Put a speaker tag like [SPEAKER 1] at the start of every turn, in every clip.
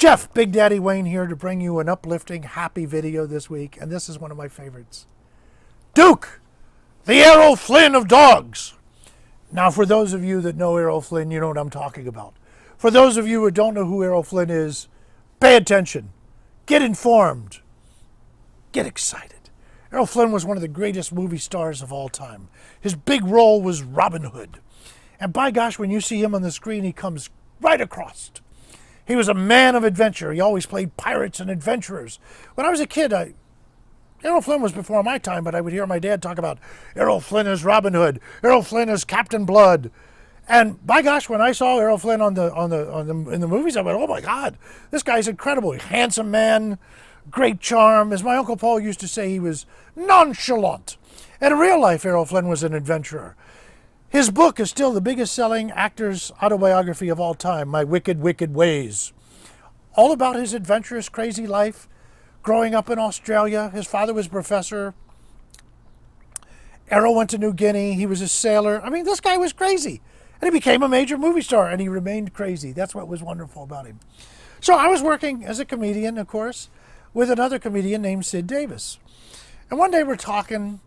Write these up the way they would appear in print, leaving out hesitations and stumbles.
[SPEAKER 1] Jeff, Big Daddy Wayne here to bring you an uplifting, happy video this week, and this is one of my favorites. Duke, the Errol Flynn of Dogs. Now, for those of you that know Errol Flynn, you know what I'm talking about. For those of you who don't know who Errol Flynn is, pay attention, get informed, get excited. Errol Flynn was one of the greatest movie stars of all time. His big role was Robin Hood. And by gosh, when you see him on the screen, he comes right across. He was a man of adventure. He always played pirates and adventurers. When I was a kid, Errol Flynn was before my time, but I would hear my dad talk about Errol Flynn as Robin Hood, Errol Flynn as Captain Blood. And by gosh, when I saw Errol Flynn in the movies, I went, oh my God, this guy's incredible. Handsome man, great charm. As my Uncle Paul used to say, he was nonchalant. And in real life, Errol Flynn was an adventurer. His book is still the biggest selling actor's autobiography of all time, My Wicked, Wicked Ways. All about his adventurous, crazy life, growing up in Australia. His father was a professor. Errol went to New Guinea. He was a sailor. I mean, this guy was crazy. And he became a major movie star, and he remained crazy. That's what was wonderful about him. So I was working as a comedian, of course, with another comedian named Sid Davis. And one day we're talking,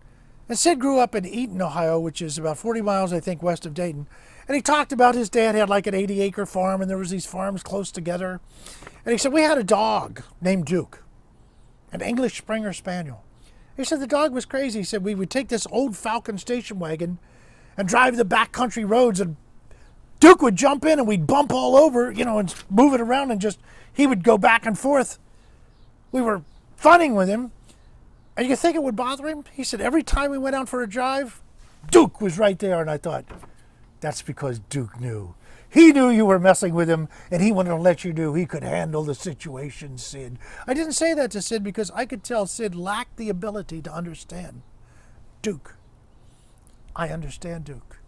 [SPEAKER 1] and Sid grew up in Eaton, Ohio, which is about 40 miles, I think, west of Dayton. And he talked about his dad had like an 80-acre farm, and there was these farms close together. And he said, we had a dog named Duke, an English Springer Spaniel. He said the dog was crazy. He said we would take this old Falcon station wagon and drive the backcountry roads, and Duke would jump in, and we'd bump all over, you know, and move it around, and just, he would go back and forth. We were funning with him. And you think it would bother him? He said every time we went out for a drive, Duke was right there. And I thought, that's because Duke knew. He knew you were messing with him, and he wanted to let you know he could handle the situation, Sid. I didn't say that to Sid because I could tell Sid lacked the ability to understand Duke. I understand Duke.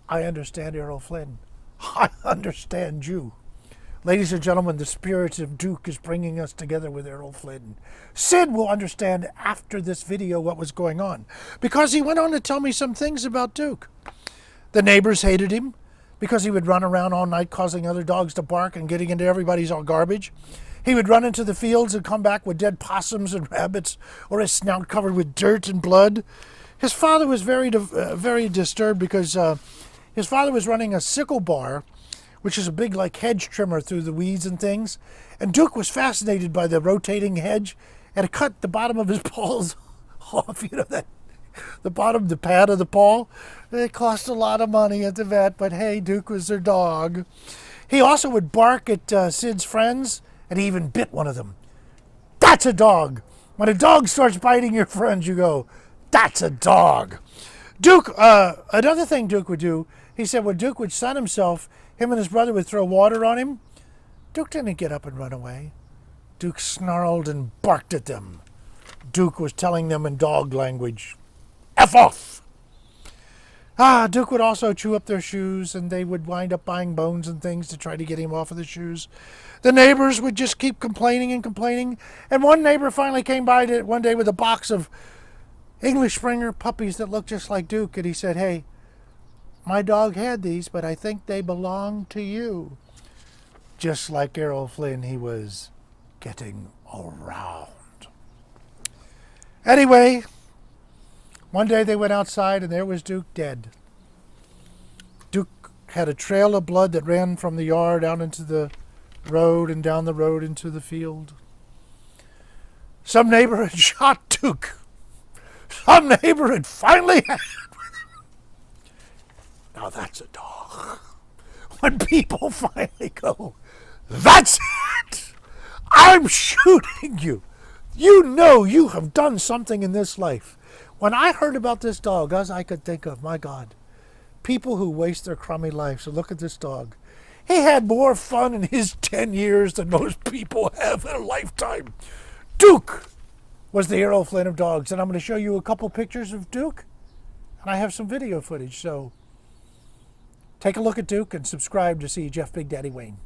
[SPEAKER 1] I understand Errol Flynn. I understand you. Ladies and gentlemen, the spirit of Duke is bringing us together with Errol Flynn. Sid will understand after this video what was going on, because he went on to tell me some things about Duke. The neighbors hated him because he would run around all night causing other dogs to bark and getting into everybody's garbage. He would run into the fields and come back with dead possums and rabbits, or his snout covered with dirt and blood. His father was very disturbed because his father was running a sickle bar, which is a big like hedge trimmer through the weeds and things. And Duke was fascinated by the rotating hedge, and it cut the bottom of his paws off, you know, that the bottom, the pad of the paw. It cost a lot of money at the vet, but hey, Duke was their dog. He also would bark at Sid's friends, and he even bit one of them. That's a dog. When a dog starts biting your friends, you go, that's a dog. Duke, another thing Duke would do, he said when Duke would sun himself, him and his brother would throw water on him. Duke didn't get up and run away. Duke snarled and barked at them. Duke was telling them in dog language, F off! Duke would also chew up their shoes, and they would wind up buying bones and things to try to get him off of the shoes. The neighbors would just keep complaining and complaining, and one neighbor finally came by one day with a box of English Springer puppies that looked just like Duke, and he said, hey, my dog had these, but I think they belong to you. Just like Errol Flynn, he was getting around. Anyway, one day they went outside, and there was Duke dead. Duke had a trail of blood that ran from the yard out into the road and down the road into the field. Some neighbor had shot Duke. Some neighbor had finally had. Now that's a dog. When people finally go, that's it! I'm shooting you! You know you have done something in this life. When I heard about this dog, as I could think of, my God, people who waste their crummy life. So look at this dog. He had more fun in his 10 years than most people have in a lifetime. Duke was the Errol Flynn of Dogs. And I'm going to show you a couple pictures of Duke. And I have some video footage, so take a look at Duke and subscribe to see Jeff Big Daddy Wayne.